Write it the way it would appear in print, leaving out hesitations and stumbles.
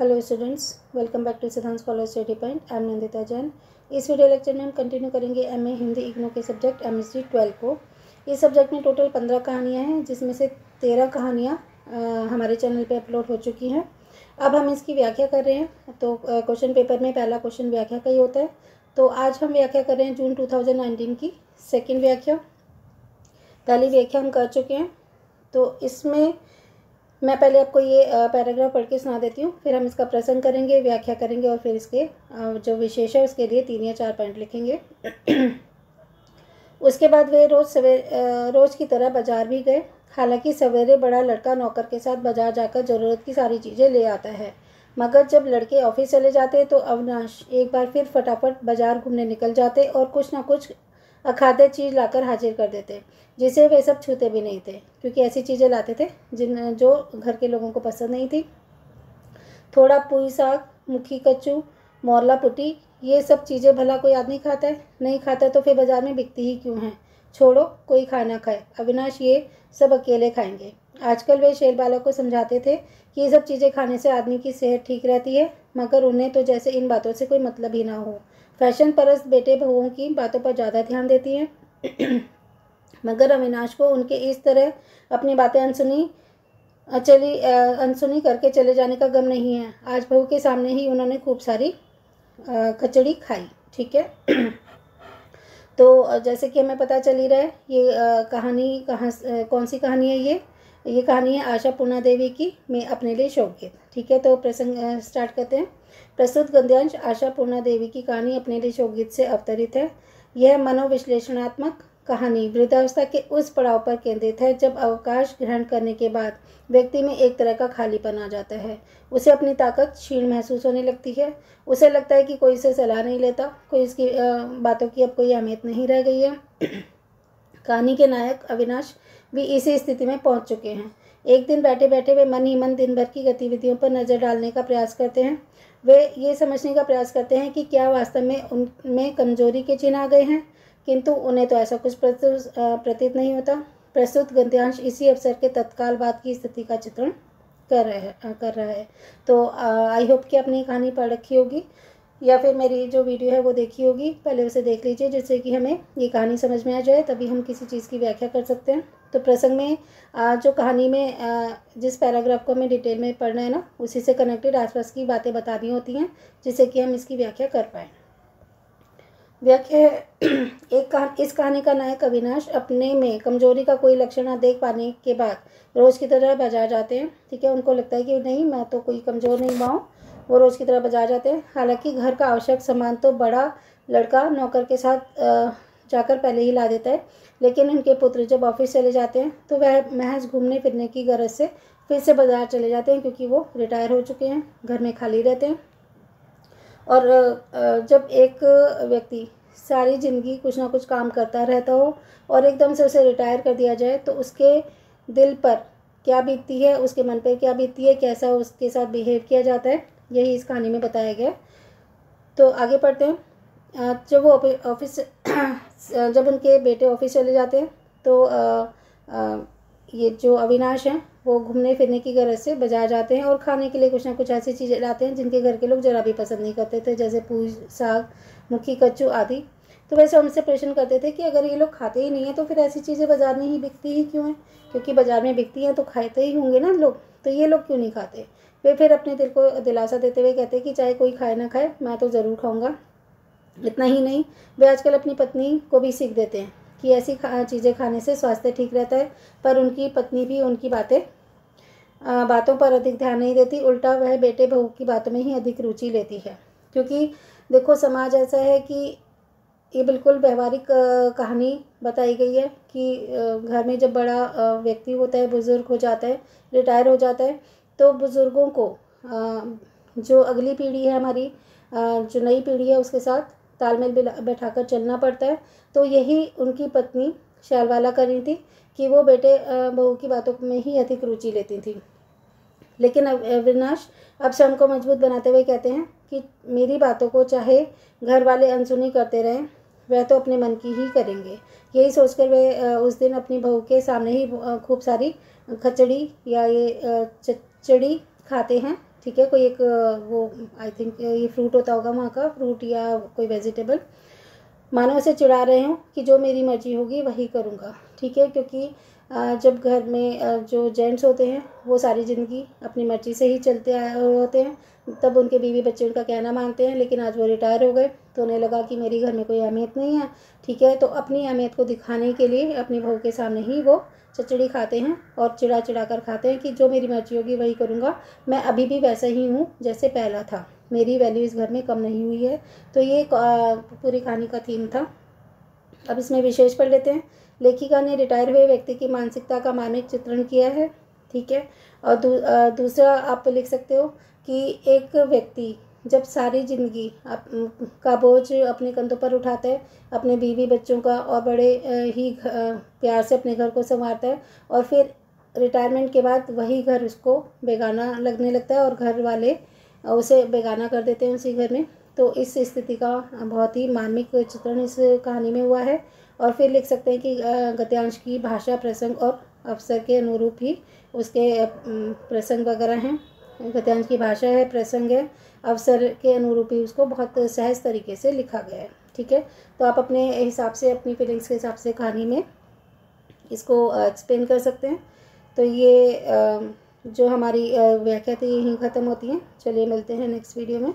Hello students, welcome back to Siddhant scholar study point. I am Nandita Jain. इस video lecture में हम continue करेंगे MA Hindi IGNOU के सब्जेक्ट एमएसजी 12 को। इस सब्जेक्ट में टोटल 15 कहानियाँ हैं, जिसमें से 13 कहानियाँ हमारे चैनल पे अपलोड हो चुकी हैं। अब हम इसकी व्याख्या कर रहे हैं। तो क्वेश्चन पेपर में पहला क्वेश्चन व्याख्या का ही होता है। तो आज हम व्याख्या कर रहे हैं जून 2019 की सेकेंड व्याख्या। पहली व्याख्या हम कर चुके हैं। तो इसमें मैं पहले आपको ये पैराग्राफ पढ़ के सुना देती हूँ, फिर हम इसका प्रसंग करेंगे, व्याख्या करेंगे और फिर इसके जो विशेष है उसके लिए 3 या 4 पॉइंट लिखेंगे। उसके बाद वे रोज़ की तरह बाजार भी गए। हालांकि सवेरे बड़ा लड़का नौकर के साथ बाजार जाकर ज़रूरत की सारी चीज़ें ले आता है, मगर जब लड़के ऑफिस चले जाते तो अविनाश एक बार फिर फटाफट बाजार घूमने निकल जाते और कुछ ना कुछ अखाद्य चीज़ लाकर हाजिर कर देते, जिसे वे सब छूते भी नहीं थे, क्योंकि ऐसी चीज़ें लाते थे जो घर के लोगों को पसंद नहीं थी। थोड़ा पुई साग, मुखी कच्चू, मोरला पुटी, ये सब चीज़ें भला कोई आदमी खाता है? नहीं खाता तो फिर बाजार में बिकती ही क्यों हैं? छोड़ो, कोई खा ना खाए, अविनाश ये सब अकेले खाएंगे। आजकल वे शेर बालक को समझाते थे कि ये सब चीज़ें खाने से आदमी की सेहत ठीक रहती है, मगर उन्हें तो जैसे इन बातों से कोई मतलब ही ना हो। फैशन परस्त बेटे बहुओं की बातों पर ज़्यादा ध्यान देती हैं। मगर अविनाश को उनके इस तरह अपनी बातें अनसुनी करके चले जाने का गम नहीं है। आज बहू के सामने ही उन्होंने खूब सारी खिचड़ी खाई। ठीक है। तो जैसे कि हमें पता चल ही रहा है, ये कहानी कौन सी कहानी है? ये कहानी है आशा पूर्णा देवी की मैं अपने लिए शौकगीत। ठीक है, तो प्रसंग स्टार्ट करते हैं। प्रस्तुत गद्यांश आशा पूर्णा देवी की कहानी अपने लिए शौकगीत से अवतरित है। यह मनोविश्लेषणात्मक कहानी वृद्धावस्था के उस पड़ाव पर केंद्रित है जब अवकाश ग्रहण करने के बाद व्यक्ति में एक तरह का खालीपन आ जाता है। उसे अपनी ताकत क्षीण महसूस होने लगती है। उसे लगता है कि कोई इसे सलाह नहीं लेता, कोई इसकी बातों की अब कोई अहमियत नहीं रह गई है। कहानी के नायक अविनाश भी इसी स्थिति में पहुंच चुके हैं। एक दिन बैठे बैठे वे मन ही मन दिन भर की गतिविधियों पर नज़र डालने का प्रयास करते हैं। वे ये समझने का प्रयास करते हैं कि क्या वास्तव में उनमें कमजोरी के चिन्ह आ गए हैं, किंतु उन्हें तो ऐसा कुछ प्रतीत नहीं होता। प्रस्तुत गद्यांश इसी अवसर के तत्काल बाद की स्थिति का चित्रण कर रहा है। तो आई होप कि आपने कहानी पढ़ रखी होगी या फिर मेरी जो वीडियो है वो देखी होगी। पहले उसे देख लीजिए, जिससे कि हमें ये कहानी समझ में आ जाए, तभी हम किसी चीज़ की व्याख्या कर सकते हैं। तो प्रसंग में जो कहानी में जिस पैराग्राफ को हमें डिटेल में पढ़ना है ना, उसी से कनेक्टेड आसपास की बातें बतानी होती हैं, जिससे कि हम इसकी व्याख्या कर पाएँ। व्याख्या इस कहानी का नायक अविनाश अपने में कमजोरी का कोई लक्षण न देख पाने के बाद रोज़ की तरह बाजार जाते हैं। ठीक है, उनको लगता है कि नहीं, मैं तो कोई कमज़ोर नहीं हुआ हूँ। वो रोज़ की तरह बाजार जाते हैं। हालांकि घर का आवश्यक सामान तो बड़ा लड़का नौकर के साथ जाकर पहले ही ला देता है, लेकिन उनके पुत्र जब ऑफिस चले जाते हैं तो वह महज घूमने फिरने की गरज से फिर से बाजार चले जाते हैं, क्योंकि वो रिटायर हो चुके हैं, घर में खाली रहते हैं। और जब एक व्यक्ति सारी ज़िंदगी कुछ ना कुछ काम करता रहता हो और एकदम से उसे रिटायर कर दिया जाए, तो उसके दिल पर क्या बीतती है, उसके मन पर क्या बीतती है, कैसा उसके साथ बिहेव किया जाता है, यही इस कहानी में बताया गया। तो आगे पढ़ते हैं। जब वो ऑफिस जब उनके बेटे ऑफिस चले जाते हैं तो ये जो अविनाश हैं वो घूमने फिरने की गरज से बाजार जाते हैं और खाने के लिए कुछ ना कुछ ऐसी चीज़ें लाते हैं जिनके घर के लोग जरा भी पसंद नहीं करते थे, जैसे पुई साग, मुखी कच्चू आदि। तो वैसे हमसे प्रश्न करते थे कि अगर ये लोग खाते ही नहीं है तो फिर ऐसी चीज़ें बाजार में ही बिकती ही क्यों हैं? क्योंकि बाजार में बिकती हैं तो खाते ही होंगे ना लोग, तो ये लोग क्यों नहीं खाते? वे फिर अपने दिल को दिलासा देते हुए कहते हैं कि चाहे कोई खाए ना खाए, मैं तो ज़रूर खाऊंगा। इतना ही नहीं, वे आजकल अपनी पत्नी को भी सीख देते हैं कि ऐसी चीज़ें खाने से स्वास्थ्य ठीक रहता है, पर उनकी पत्नी भी उनकी बातों पर अधिक ध्यान नहीं देती। उल्टा वह बेटे बहू की बातों में ही अधिक रुचि लेती है। क्योंकि देखो, समाज ऐसा है कि ये बिल्कुल व्यवहारिक कहानी बताई गई है कि घर में जब बड़ा व्यक्ति होता है, बुज़ुर्ग हो जाता है, रिटायर हो जाता है, तो बुज़ुर्गों को जो अगली पीढ़ी है हमारी, जो नई पीढ़ी है, उसके साथ तालमेल बैठाकर चलना पड़ता है। तो यही उनकी पत्नी शैलवाला कर रही थी कि वो बेटे बहू की बातों में ही अधिक रुचि लेती थी। लेकिन अविनाश अब स्वयं को मजबूत बनाते हुए कहते हैं कि मेरी बातों को चाहे घर वाले अनसुनी करते रहें, वह तो अपने मन की ही करेंगे। यही सोचकर वे उस दिन अपनी बहू के सामने ही खूब सारी खिचड़ी या ये चचड़ी खाते हैं ठीक है। कोई एक वो आई थिंक ये फ्रूट होता होगा वहाँ का, फ्रूट या कोई वेजिटेबल, मानो उसे चिढ़ा रहे हो कि जो मेरी मर्जी होगी वही करूँगा, ठीक है। क्योंकि जब घर में जो जेंट्स होते हैं वो सारी ज़िंदगी अपनी मर्ज़ी से ही चलते आए हुए होते हैं, तब उनके बीवी बच्चे उनका कहना मानते हैं, लेकिन आज वो रिटायर हो गए तो उन्हें लगा कि मेरी घर में कोई अहमियत नहीं है, ठीक है। तो अपनी अहमियत को दिखाने के लिए अपनी बहू के सामने ही वो चचड़ी खाते हैं और चिढ़ा चिढ़ा कर खाते हैं कि जो मेरी मर्जी होगी वही करूँगा, मैं अभी भी वैसा ही हूँ जैसे पहला था, मेरी वैल्यू इस घर में कम नहीं हुई है। तो ये पूरी कहानी का थीम था। अब इसमें विशेष पढ़ लेते हैं। लेखिका ने रिटायर हुए व्यक्ति की मानसिकता का मानविक चित्रण किया है, ठीक है। और दूसरा आप लिख सकते हो कि एक व्यक्ति जब सारी ज़िंदगी का बोझ अपने कंधों पर उठाता है, अपने बीवी बच्चों का, और बड़े ही प्यार से अपने घर को संवारता है, और फिर रिटायरमेंट के बाद वही घर उसको बेगाना लगने लगता है और घर वाले उसे बेगाना कर देते हैं उसी घर में। तो इस स्थिति का बहुत ही मार्मिक चित्रण इस कहानी में हुआ है। और फिर लिख सकते हैं कि गद्यांश की भाषा, प्रसंग और अवसर के अनुरूप ही उसके प्रसंग वगैरह हैं। गद्यांश की भाषा है, प्रसंग है, अवसर के अनुरूप ही उसको बहुत सहज तरीके से लिखा गया है, ठीक है। तो आप अपने हिसाब से, अपनी फीलिंग्स के हिसाब से कहानी में इसको एक्सप्लेन कर सकते हैं। तो ये जो हमारी व्याख्या थी यहीं ख़त्म होती है। चलिए मिलते हैं नेक्स्ट वीडियो में।